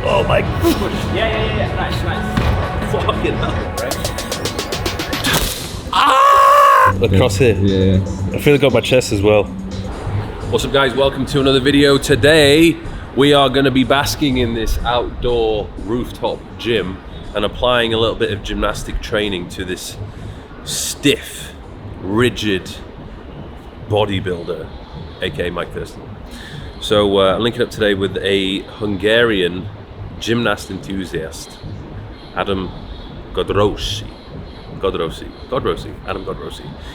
Oh my. Push. Yeah. Nice. Fucking hell. Right. Across here. Yeah. I feel it got my chest as well. What's up, guys? Welcome to another video. Today we are going to be basking in this outdoor rooftop gym and applying a little bit of gymnastic training to this stiff, rigid bodybuilder, aka Mike Thurston. So I'm linking up today with a Hungarian gymnast enthusiast, Adam Godrosi.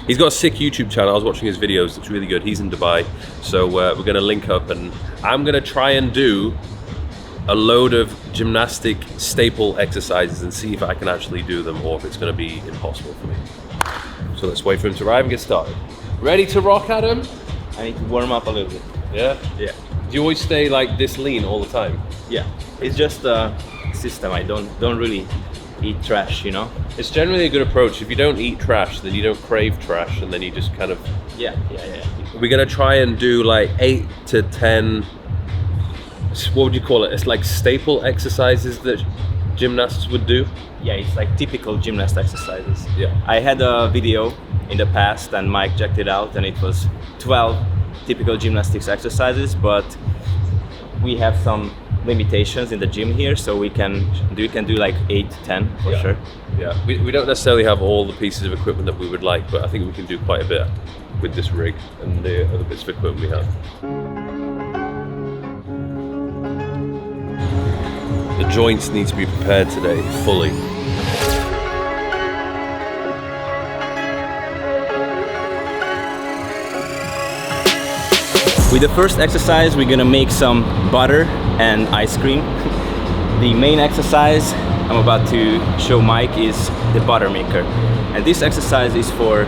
He's got a sick YouTube channel. I was watching his videos, it's really good. He's in Dubai, so we're gonna link up and I'm gonna try and do a load of gymnastic staple exercises and see if I can actually do them or if it's gonna be impossible for me. So let's wait for him to arrive and get started. Ready to rock, Adam? I need to warm up a little bit. Yeah? Yeah. Do you always stay like this lean all the time? Yeah. It's just a system. I don't really eat trash, you know? It's generally a good approach. If you don't eat trash, then you don't crave trash, and then you just kind of... Yeah. We're gonna try and do like 8 to 10, what would you call it? It's like staple exercises that gymnasts would do. Yeah, it's like typical gymnast exercises. Yeah. I had a video in the past and Mike checked it out and it was 12 typical gymnastics exercises, but we have some limitations in the gym here, so we can do like 8 to 10 for sure. Yeah, we don't necessarily have all the pieces of equipment that we would like, but I think we can do quite a bit with this rig and the other bits of equipment we have. The joints need to be prepared today fully. With the first exercise, we're gonna make some butter and ice cream. The main exercise I'm about to show Mike is the buttermaker. And this exercise is for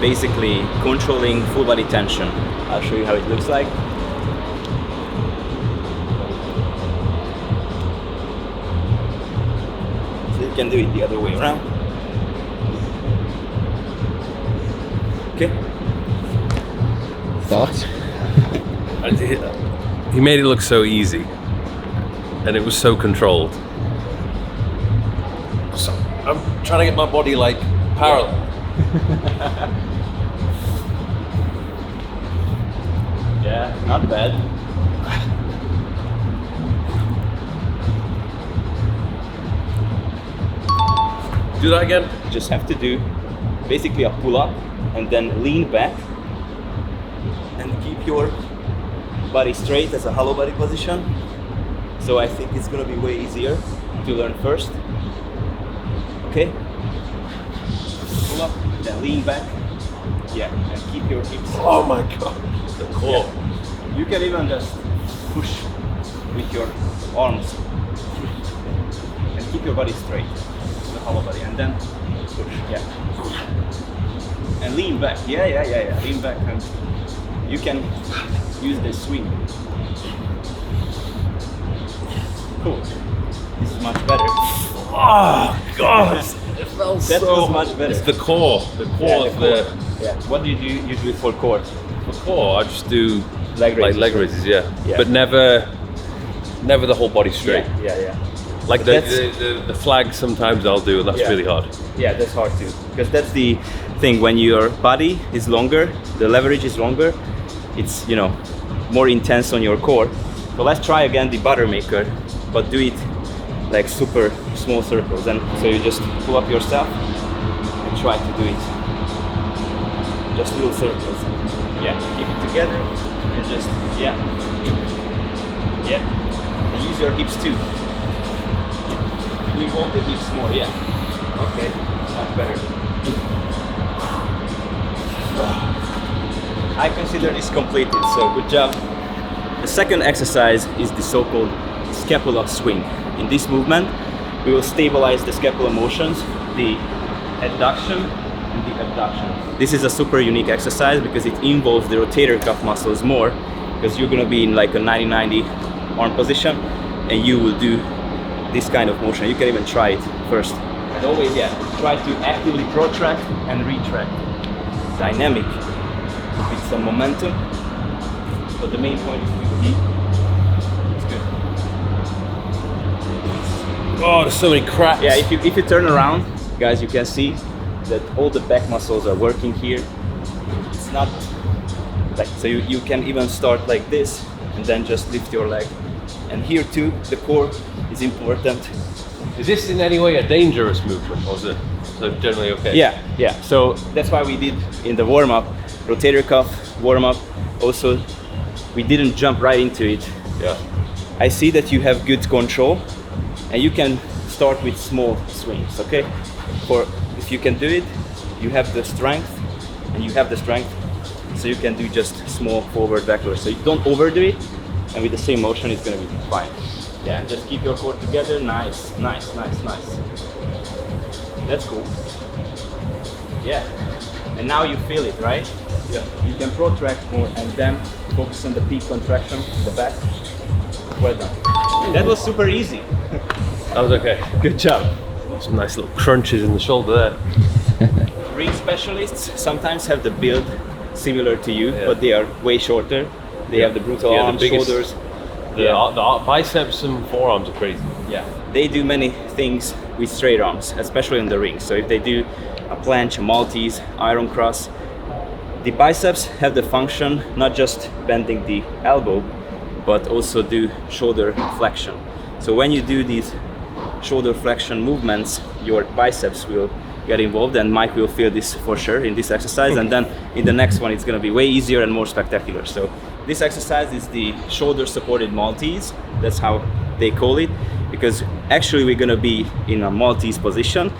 basically controlling full body tension. I'll show you how it looks like. So you can do it the other way around. Okay. Thoughts? He made it look so easy, and it was so controlled. So I'm trying to get my body like parallel. Yeah, not bad. Do that again. You just have to do basically a pull-up and then lean back and keep your body straight as a hollow body position. So I think it's gonna be way easier to learn first. Okay? Pull up, then lean back. Yeah, and keep your hips. Oh my god, the core. Yeah. You can even just push with your arms and keep your body straight, the hollow body, and then push. Yeah. And lean back. Yeah. Lean back, and you can use the swing. Cool. This is much better. Oh god, it felt That so was much better. It's the core. The core of the Yeah. What do you do usually for core? core. I just do Leg raises. like leg raises, yeah. Yeah. But never the whole body straight. Yeah. Like But the flag sometimes I'll do, and that's Yeah. really hard. Yeah, that's hard too. Because that's the thing, when your body is longer, the leverage is longer, it's, you know, more intense on your core. So let's try again the buttermaker, but do it like super small circles. And so you just pull up yourself and try to do it. Just little circles. Yeah, keep it together and just, yeah. And use your hips too. We want the hips more, yeah. Okay, much better. I consider this completed, so good job. The second exercise is the so-called scapula swing. In this movement, we will stabilize the scapular motions, the adduction and the abduction. This is a super unique exercise because it involves the rotator cuff muscles more, because you're gonna be in like a 90-90 arm position and you will do this kind of motion. You can even try it first. And always, try to actively protract and retract. Dynamic, with some momentum, but the main point is to keep. It's good. Oh, there's so many cracks. Yeah, if you turn around, guys, you can see that all the back muscles are working here. It's not like, so you can even start like this and then just lift your leg. And here too, the core is important. Is this in any way a dangerous movement, or is it so generally okay? Yeah. So that's why we did in the warm-up, rotator cuff warm-up. Also, we didn't jump right into it. Yeah. I see that you have good control, and you can start with small swings, okay? If you can do it, you have the strength, so you can do just small forward, backward. So you don't overdo it, and with the same motion, it's gonna be fine. Yeah, just keep your core together. Nice. That's cool. Yeah, and now you feel it, right? Yeah. You can protract more and then focus on the peak contraction, the back. Well done. That was super easy. That was okay. Good job. Some nice little crunches in the shoulder there. Ring specialists sometimes have the build similar to you, but they are way shorter. They have the brutal arms, shoulders. The biceps and forearms are crazy. Yeah, they do many things with straight arms, especially in the ring. So if they do a planche, a maltese, iron cross, the biceps have the function not just bending the elbow, but also do shoulder flexion. So when you do these shoulder flexion movements, your biceps will get involved, and Mike will feel this for sure in this exercise. And then in the next one, it's going to be way easier and more spectacular. So this exercise is the shoulder supported maltese. That's how they call it, because actually we're going to be in a maltese position.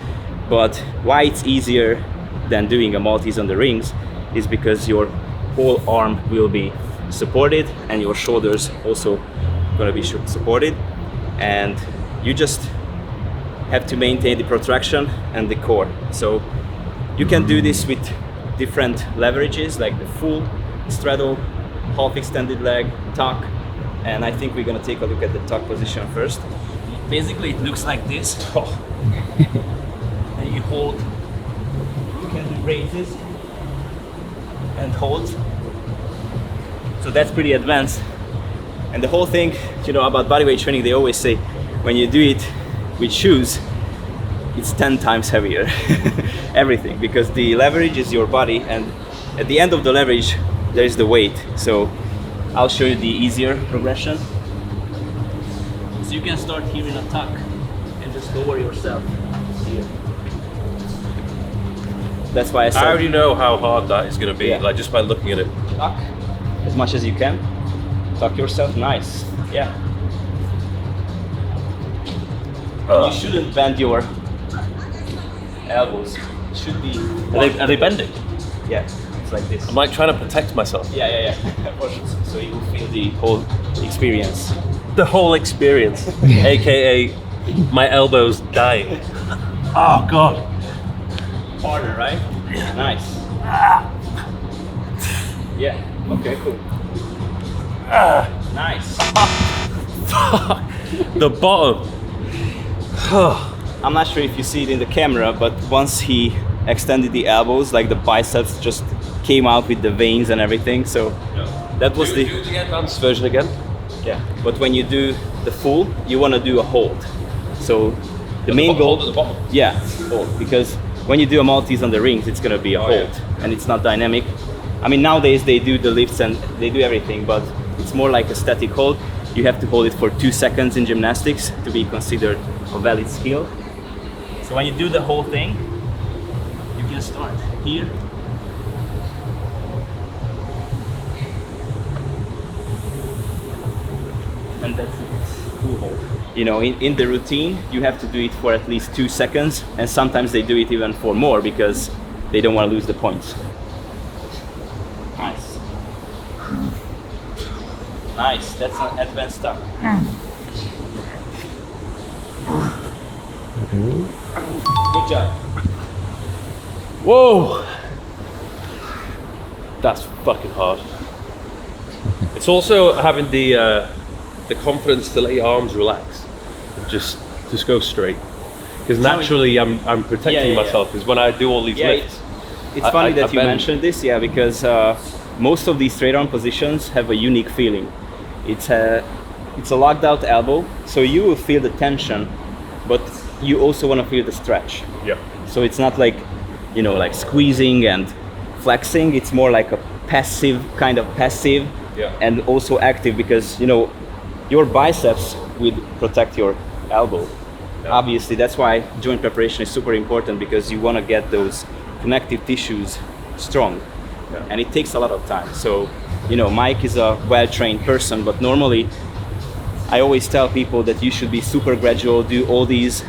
But why it's easier than doing a maltese on the rings is because your whole arm will be supported and your shoulders also going to be supported, and you just have to maintain the protraction and the core. So you can do this with different leverages, like the full straddle, half extended leg, tuck, and I think we're gonna take a look at the tuck position first. Basically it looks like this. And you hold, you can do raises and hold. So that's pretty advanced. And the whole thing, you know, about bodyweight training, they always say when you do it with shoes, it's 10 times heavier. Everything, because the leverage is your body, and at the end of the leverage there is the weight. So I'll show you the easier progression. So you can start here in a tuck and just lower yourself here. That's why I said, I already know how hard that is going to be, Yeah. like just by looking at it. tuck as much as you can. Tuck yourself, nice. Yeah. You shouldn't bend your elbows. It should be. Are they bending? Yeah, it's like this. I'm like trying to protect myself. Yeah. So you will feel the whole experience. The whole experience, aka my elbows dying. Oh god. Harder, right? Nice. Yeah. Okay. Cool. Nice. The bottom. I'm not sure if you see it in the camera, but once he extended the elbows, like the biceps just came out with the veins and everything. So that was do the advanced version again. Yeah. But when you do the full, you want to do a hold. So the main goal. Hold at the bottom. Yeah, hold. Because when you do a maltese on the rings, it's gonna be a hold, yeah. and it's not dynamic. I mean, nowadays they do the lifts and they do everything, but it's more like a static hold. You have to hold it for 2 seconds in gymnastics to be considered a valid skill. So when you do the whole thing, you can start here. And that's it, full hold. You know, in the routine, you have to do it for at least 2 seconds, and sometimes they do it even for more because they don't want to lose the points. Nice. Nice, that's an advanced stuff. Good job. Whoa! That's fucking hard. It's also having the confidence to let your arms relax, and just go straight. Because naturally, I'm protecting myself. Because when I do all these lifts, it's funny that you mentioned this, because most of these straight arm positions have a unique feeling. It's a locked out elbow, so you will feel the tension but you also want to feel the stretch. Yeah. So it's not like, you know, like squeezing and flexing. It's more like a passive, kind of passive, yeah, and also active, because, you know, your biceps will protect your elbow. Yeah. Obviously, that's why joint preparation is super important, because you want to get those connective tissues strong. Yeah. And it takes a lot of time. So, you know, Mike is a well-trained person, but normally I always tell people that you should be super gradual, do all these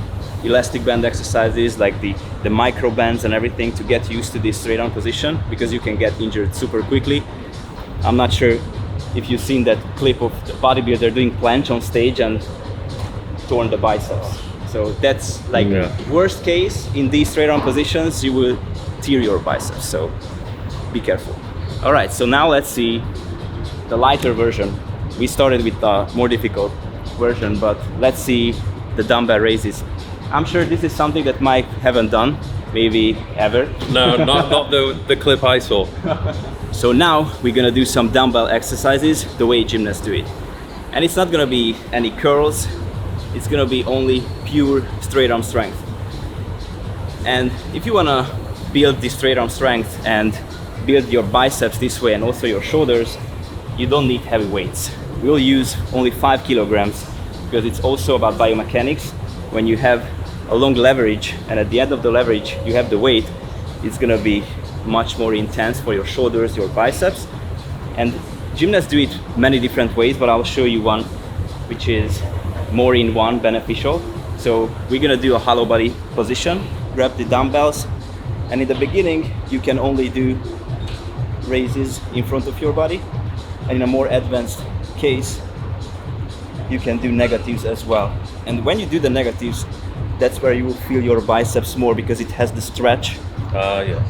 elastic band exercises like the micro bands and everything to get used to this straight arm position, because you can get injured super quickly. I'm not sure if you've seen that clip of the bodybuilder doing planche on stage and torn the biceps. So that's like worst case. In these straight arm positions you will tear your biceps, so be careful. All right, so now let's see the lighter version. We started with the more difficult version, but let's see the dumbbell raises. I'm sure this is something that Mike haven't done, maybe ever. No, not the clip I saw. So now we're gonna do some dumbbell exercises the way gymnasts do it. And it's not gonna be any curls, it's gonna be only pure straight arm strength. And if you wanna build the straight arm strength and build your biceps this way and also your shoulders, you don't need heavy weights. We'll use only 5 kilograms, because it's also about biomechanics. When you have a long leverage and at the end of the leverage you have the weight, it's gonna be much more intense for your shoulders, your biceps. And gymnasts do it many different ways, but I'll show you one which is more in one beneficial. So we're gonna do a hollow body position, grab the dumbbells, and in the beginning you can only do raises in front of your body, and in a more advanced case you can do negatives as well. And when you do the negatives, that's where you will feel your biceps more, because it has the stretch. Yeah.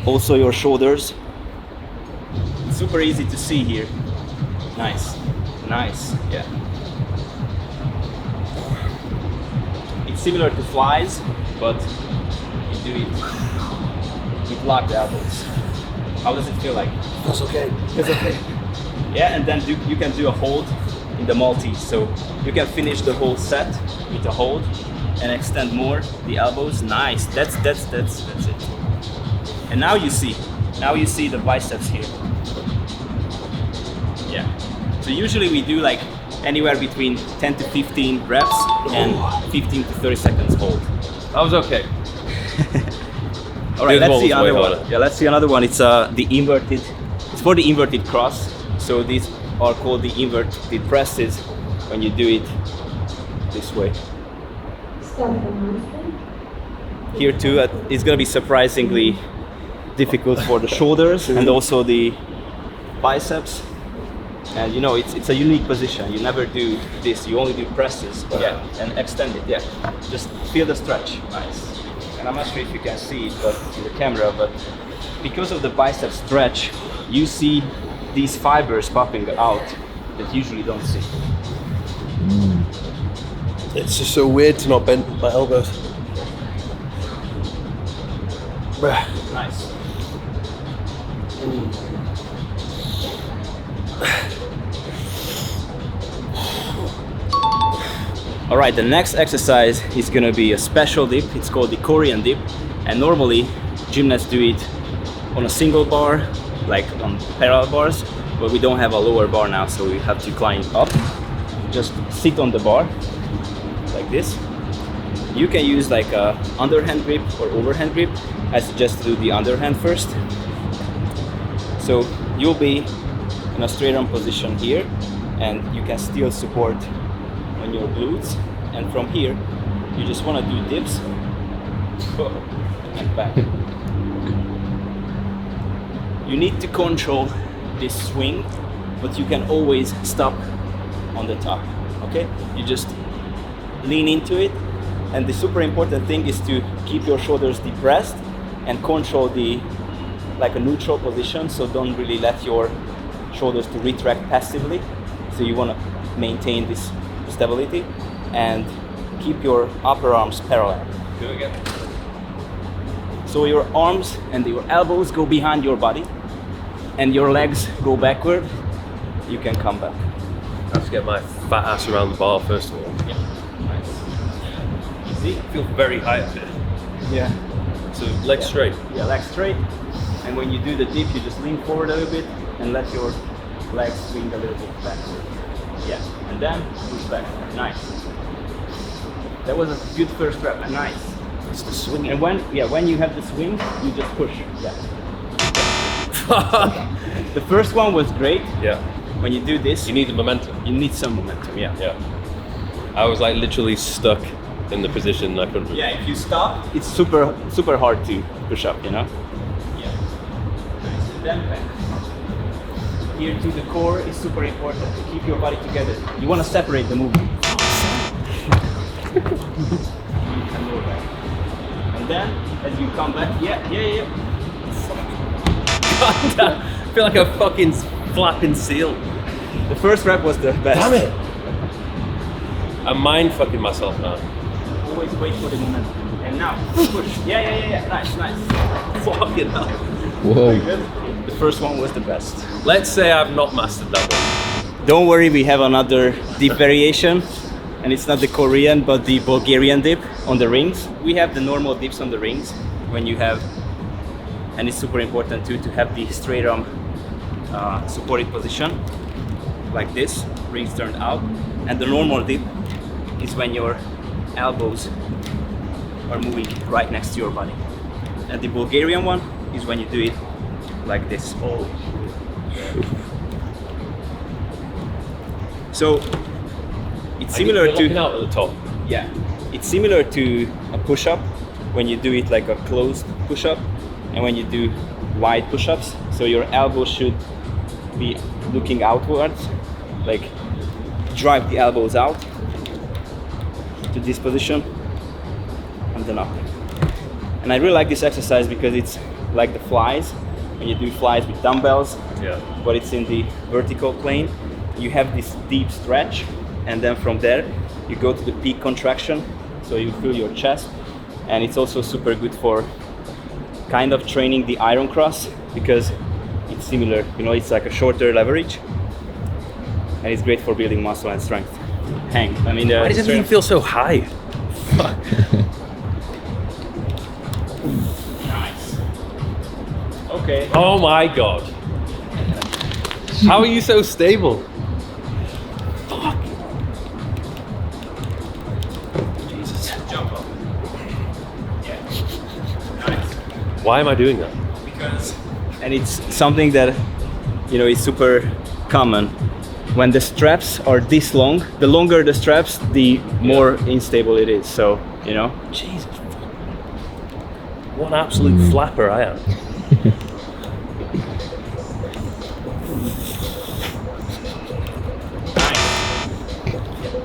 Also your shoulders. It's super easy to see here. Nice, nice, yeah. It's similar to flies, but you do it with locked elbows. How does it feel like? That's okay. It's okay. Yeah, and then you can do a hold in the maltese. So you can finish the whole set with a hold and extend more the elbows. Nice. That's it. And now you see the biceps here. Yeah. So usually we do like anywhere between 10 to 15 reps and 15 to 30 seconds hold. That was okay. All right, let's see another one. Yeah, let's see another one. It's it's for the inverted cross. So these are called the inverted presses when you do it this way. Here too, it's gonna be surprisingly difficult for the shoulders and also the biceps. And you know, it's a unique position. You never do this, you only do presses. Yeah, and extend it, yeah. Just feel the stretch, nice. And I'm not sure if you can see it in the camera, but because of the bicep stretch, you see these fibers popping out that you usually don't see. It's just so weird to not bend my elbows. Nice. All right, the next exercise is gonna be a special dip. It's called the Korean dip. And normally gymnasts do it on a single bar, like on parallel bars, but we don't have a lower bar now, so we have to climb up. Just sit on the bar like this. You can use like a underhand grip or overhand grip. I suggest to do the underhand first. So you'll be in a straight arm position here, and you can still support on your glutes. And from here, you just want to do dips and back. You need to control this swing, but you can always stop on the top, okay? You just lean into it, and the super important thing is to keep your shoulders depressed and control like a neutral position, so don't really let your shoulders to retract passively. So you want to maintain this stability and keep your upper arms parallel. Do it again. So your arms and your elbows go behind your body and your legs go backward. You can come back. I have to get my fat ass around the bar first of all. Yeah. Nice. See? I feel very high up here. Yeah. So legs straight. Yeah, legs straight. And when you do the dip, you just lean forward a little bit and let your legs swing a little bit backward. Yeah, and then push back. Nice. That was a good first rep. Nice. It's the swinging. And when you have the swing, you just push. Yeah. The first one was great. Yeah. When you do this, You need the momentum. you need some momentum. Yeah. Yeah. I was like literally stuck in the position I couldn't. Yeah. If you stop, it's super hard to push up. You know. Yeah. Nice. And then back. Here to the core is super important to keep your body together. You want to separate the movement. And lower back. And then as you come back, yeah. I feel like a fucking flapping seal. The first rep was the best. Damn it! I'm mind fucking myself now. Always wait for the momentum. And now push. Yeah. Nice. Fucking hell. Very good. The first one was the best. Let's say I've not mastered that one. Don't worry, we have another dip variation, and it's not the Korean but the Bulgarian dip on the rings. We have the normal dips on the rings when you have, and it's super important too to have the straight arm supported position like this, rings turned out. And the normal dip is when your elbows are moving right next to your body. And the Bulgarian one is when you do it like this. Oh. So it's similar You're looking to out at the top. yeah, it's similar to a push-up when you do it like a closed push-up and when you do wide push-ups. So your elbow should be looking outwards, like drive the elbows out to this position and then up. And I really like this exercise because it's like the flies, when you do flies with dumbbells, Yeah. but it's in the vertical plane. You have this deep stretch, and then from there you go to the peak contraction, so you feel your chest. And it's also super good for kind of training the iron cross because it's similar, you know, it's like a shorter leverage, and it's great for building muscle and strength. Why does everything feel so high? Fuck. Nice. Okay. Oh my god. How are you so stable? Fuck. Jesus. Jump up. Yeah. Nice. Why am I doing that? Because, and it's something that, you know, is super common. When the straps are this long, the longer the straps, the more unstable it is. So, you know. Jesus. What an absolute flapper I am.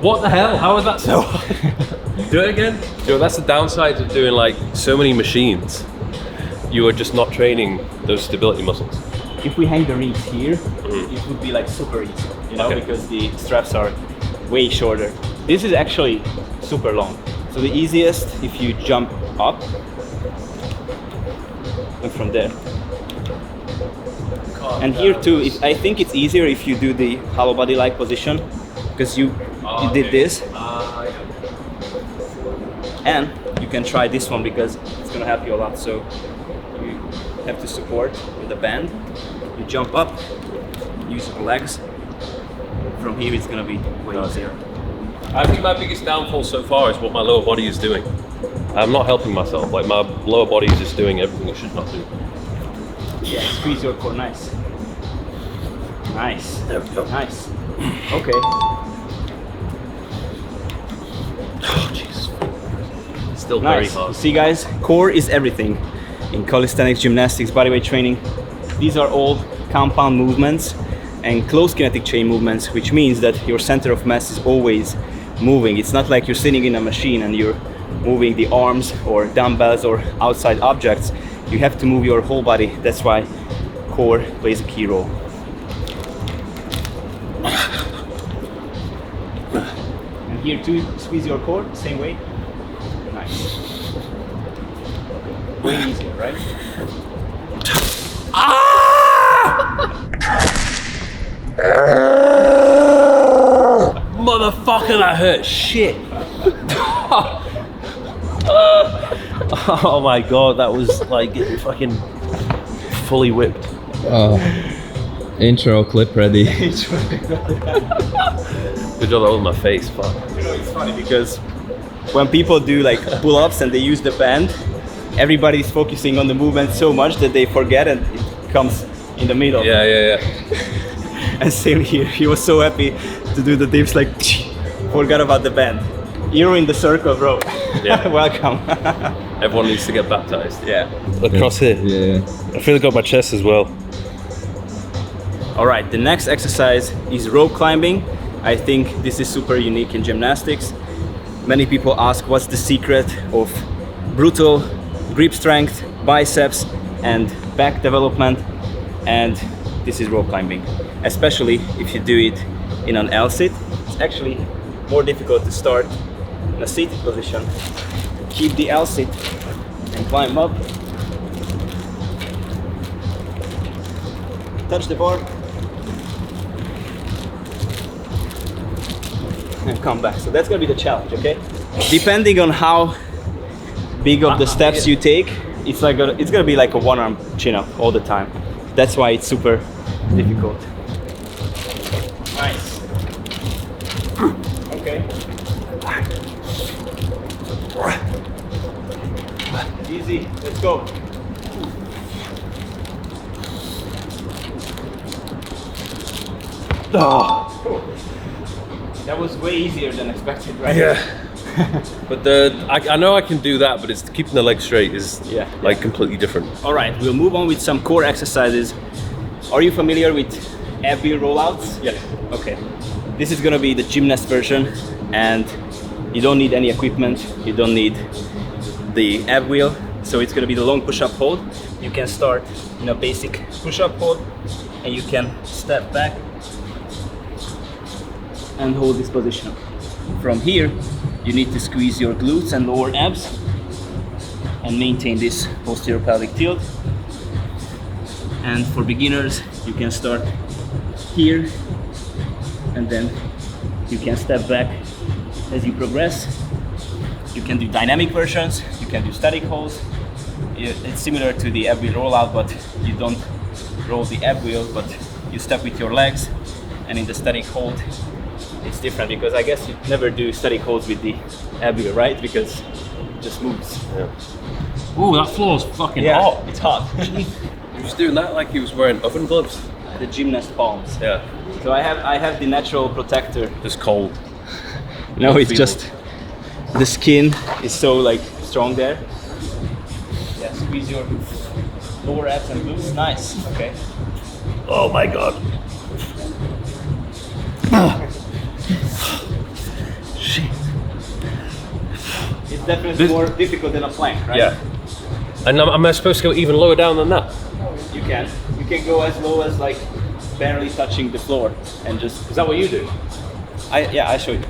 What the hell? How is that so hard? Do it again. Yo, that's the downside of doing like so many machines. You are just not training those stability muscles. If we hang the rings here, it would be like super easy, you know, Okay. because the straps are way shorter. This is actually super long. So the easiest, if you jump up and from there. And here too, I think it's easier if you do the hollow body like position, because you did this. And you can try this one because it's gonna help you a lot. So you have to support with a band. You jump up, use your legs. From here it's gonna be way easier. I think my biggest downfall so far is what my lower body is doing. I'm not helping myself. Like my lower body is just doing everything it should not do. Yeah, squeeze your core, nice. Nice. There we go. Nice. Okay. Oh, Jesus. Still very Nice. hard. See guys, core is everything in calisthenics, gymnastics, bodyweight training. These are all compound movements and closed kinetic chain movements, which means that your center of mass is always moving. It's not like you're sitting in a machine and you're moving the arms or dumbbells or outside objects. You have to move your whole body. That's why core plays a key role. And here too, squeeze your core, same way. Nice. Way easier, right? Motherfucker, that hurt shit. Oh my god, that was like getting fucking fully whipped. Oh, intro clip ready. Good job that was my face, fuck. You know, it's funny because when people do like pull-ups and they use the band, everybody's focusing on the movement so much that they forget and it comes in the middle. Yeah. And same here, he was so happy to do the dips, like forgot about the band. You're in the circle, bro. Yeah. Welcome. Everyone needs to get baptized. Yeah. Across here. Yeah. I feel it got my chest as well. All right, the next exercise is rope climbing. I think this is super unique in gymnastics. Many people ask what's the secret of brutal grip strength, biceps, and back development, and this is rope climbing. Especially if you do it in an LSIT. It's actually more difficult to start in a seated position. Keep the LSIT and climb up. Touch the bar. And come back. So that's gonna be the challenge, okay? Depending on how big of the steps you take, it's gonna be like a one-arm chin-up all the time. That's why it's super difficult. Nice. Okay. Easy. Let's go. Oh. That was way easier than expected, right? Yeah. But I know I can do that, but it's keeping the leg straight is like completely different. All right, we'll move on with some core exercises. Are you familiar with ab wheel rollouts? Yeah. Okay. This is gonna be the gymnast version, and you don't need any equipment. You don't need the ab wheel. So it's gonna be the long push-up hold. You can start in a basic push-up hold, and you can step back and hold this position. From here, you need to squeeze your glutes and lower abs and maintain this posterior pelvic tilt. And for beginners, you can start here and then you can step back as you progress. You can do dynamic versions, you can do static holds. It's similar to the ab wheel rollout, but you don't roll the ab wheel, but you step with your legs. And in the static hold, it's different because I guess you never do static holds with the ab wheel, right? Because it just moves. Yeah. Ooh, that floor's fucking hot. It's hot. He was doing that like he was wearing oven gloves. The gymnast palms. Yeah. So I have the natural protector. It's cold. No, it's just the skin is so like strong there. Yeah, squeeze your lower abs and glutes. Nice. Okay. Oh my god. Shit. It's definitely more difficult than a plank, right? Yeah. And am I supposed to go even lower down than that? You can go as low as like barely touching the floor and just. Is that what you do? I'll show you.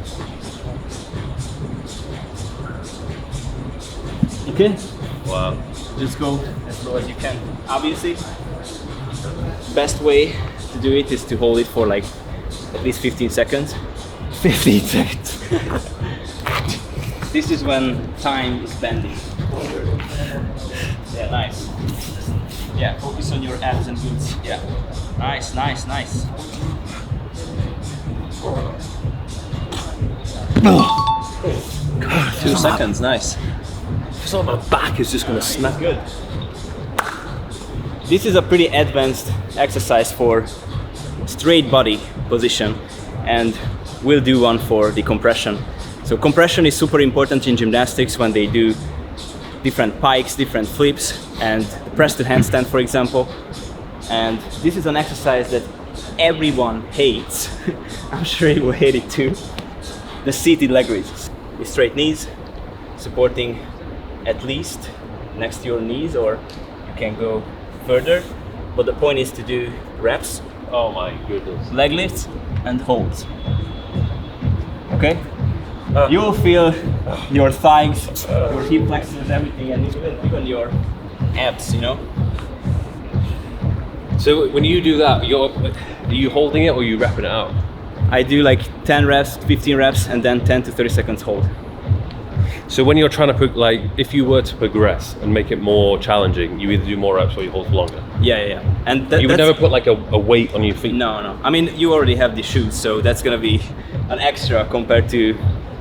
Okay. Wow. Just go as low as you can. Obviously, best way to do it is to hold it for like at least 15 seconds. 15 seconds. This is when time is bending. Yeah, nice. Yeah, focus on your abs and glutes. Yeah. Nice, nice, nice. 2 seconds, nice. It's like my back is just gonna snap. Good. This is a pretty advanced exercise for straight body position, and we'll do one for the compression. So compression is super important in gymnastics when they do different pikes, different flips, and press to handstand, for example. And this is an exercise that everyone hates. I'm sure you will hate it too. The seated leg raises. With straight knees, supporting at least next to your knees, or you can go further. But the point is to do reps. Oh my goodness. Leg lifts and holds. Okay? You will feel your thighs, your hip flexors, everything, and even your abs, you know? So when you do that, are you holding it or are you wrapping it out? I do like 10 reps, 15 reps, and then 10 to 30 seconds hold. So when you're trying to put, like, if you were to progress and make it more challenging, you either do more reps or you hold for longer. Yeah. And You would never put like a weight on your feet. No. I mean, you already have the shoes, so that's gonna be an extra compared to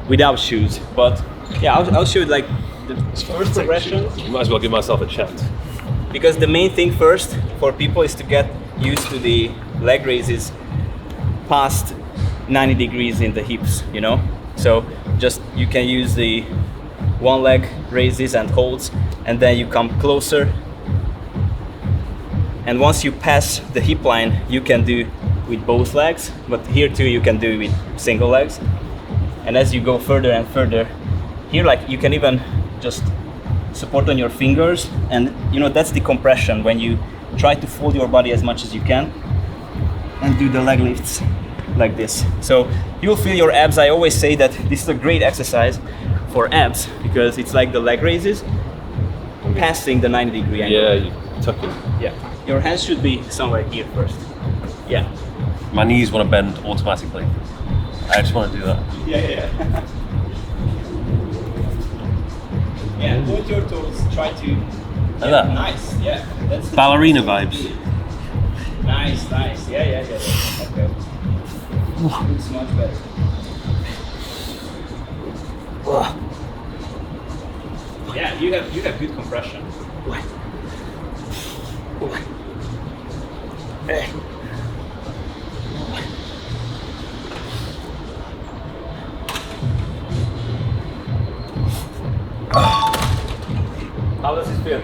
without shoes. But yeah, I'll show you like the first progression. You might as well give myself a chance. Because the main thing first for people is to get used to the leg raises past 90 degrees in the hips, you know? So just you can use the one leg raises and holds, and then you come closer. And once you pass the hip line, you can do with both legs, but here too you can do with single legs. And as you go further and further, here like you can even just support on your fingers, and you know that's the compression when you try to fold your body as much as you can and do the leg lifts like this. So you'll feel your abs. I always say that this is a great exercise for abs because it's like the leg raises passing the 90 degree angle. Yeah, you tuck in. Yeah. Your hands should be somewhere here first. Yeah. My knees want to bend automatically. I just want to do that. Yeah. Yeah, point your toes, try to... Like that? Nice, yeah. That's the Ballerina vibes. Nice. Yeah. Okay. Looks much better. Yeah, you have good compression. How does it feel?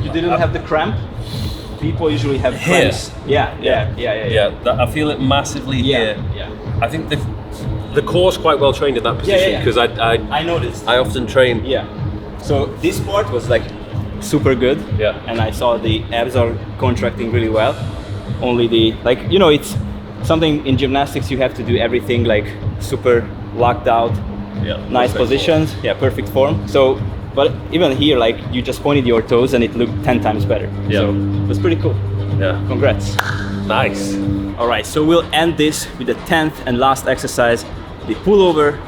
You didn't have the cramp? People usually have cramps. Yeah. I feel it massively here. Yeah. I think the core's quite well trained in that position because I noticed. I often train. Yeah. So this part was like super good. Yeah. And I saw the abs are contracting really well. Only the it's something in gymnastics you have to do everything like super locked out. Yeah. Nice positions. Yeah, perfect form. So but even here like you just pointed your toes and it looked 10 times better. Yeah. So it was pretty cool. Yeah. Congrats. Nice. All right, so we'll end this with the 10th and last exercise, the pullover.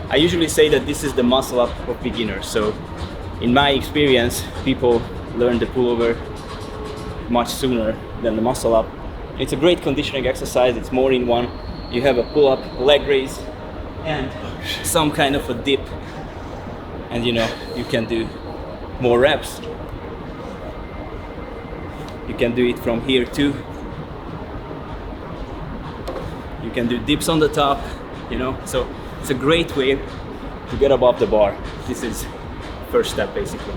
I usually say that this is the muscle up of beginners. So in my experience, people learn the pullover much sooner than the muscle up. It's a great conditioning exercise. It's more in one. You have a pull up, a leg raise, and some kind of a dip. And you can do more reps. You can do it from here too. You can do dips on the top, so it's a great way to get above the bar. This is first step basically.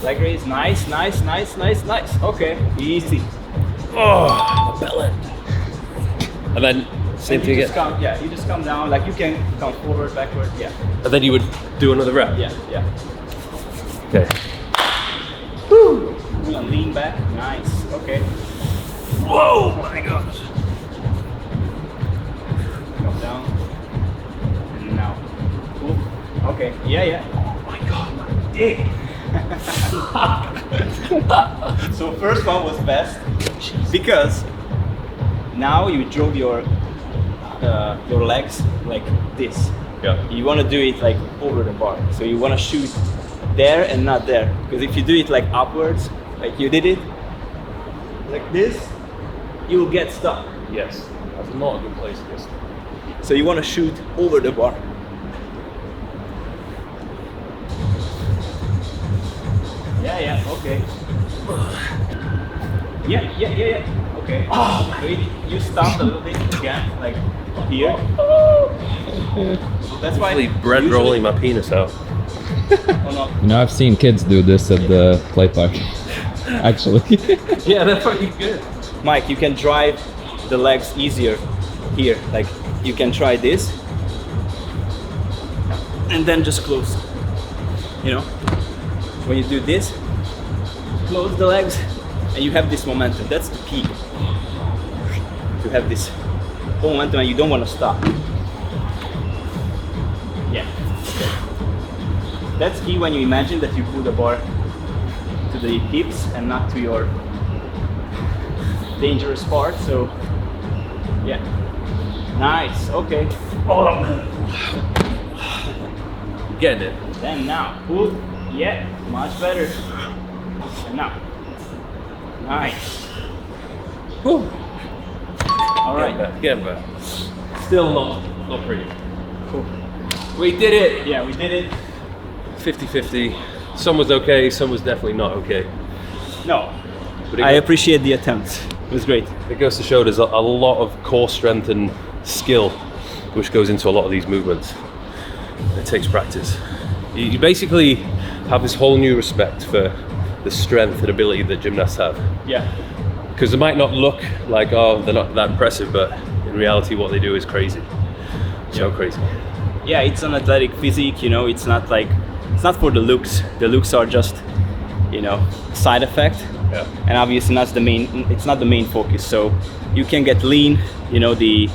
Leg raise, nice. Okay, easy. Oh, my belly. And then same thing again. You just come down, like you can come forward, backward, yeah. And then you would do another rep. Yeah. Okay. Woo! And lean back, nice. Okay. Whoa, my gosh. Come down. And now. Cool. Okay. Yeah. Oh my god, my dick. So first one was best because now you drove your legs like this. Yeah. You want to do it like over the bar. So you want to shoot there and not there. Because if you do it like upwards, like you did it, like this, you will get stuck. Yes. That's not a good place to get stuck. So you want to shoot over the bar. Yeah, okay. Yeah. Okay. Oh, so you stopped a little bit again, like here. So that's why. Actually, bread rolling my penis out. Oh, no. I've seen kids do this at the play park. Actually. Yeah, that's pretty good. Mike, you can drive the legs easier here. Like you can try this, and then just close. When you do this, close the legs, and you have this momentum. That's the key. To have this whole momentum, and you don't want to stop. Yeah. Okay. That's key when you imagine that you pull the bar to the hips and not to your dangerous part. So, yeah. Nice. Okay. Oh. Getting it. Then now, pull. Yeah, much better. And now. Nice. Woo. All right. Getting better. Still not pretty. Cool. We did it. Yeah, we did it. 50-50. Some was okay, some was definitely not okay. No, But I appreciate the attempt. It was great. it goes to show there's a lot of core strength and skill which goes into a lot of these movements. It takes practice. You basically have this whole new respect for the strength and ability that gymnasts have. Yeah. Because they might not look like, oh, they're not that impressive, but in reality what they do is crazy. So crazy. Yeah, it's an athletic physique, you know, it's not for the looks. The looks are just, you know, side effect. Yeah. And obviously it's not the main focus. So you can get lean, you know, the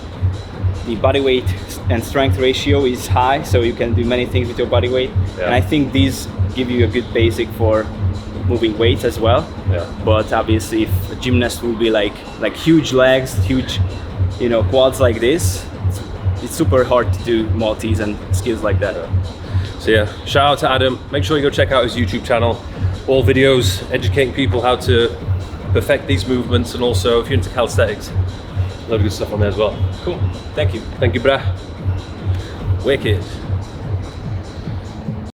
body weight and strength ratio is high, so you can do many things with your body weight. Yeah. And I think these give you a good basic for moving weights as well. Yeah. But obviously if a gymnast will be like huge legs, huge, you know, quads like this, it's super hard to do maltese and skills like that. So yeah, shout out to Adam. Make sure you go check out his YouTube channel. All videos educating people how to perfect these movements, and also if you're into calisthenics, a lot of good stuff on there as well. Cool. Thank you. Thank you, brah. Wicked.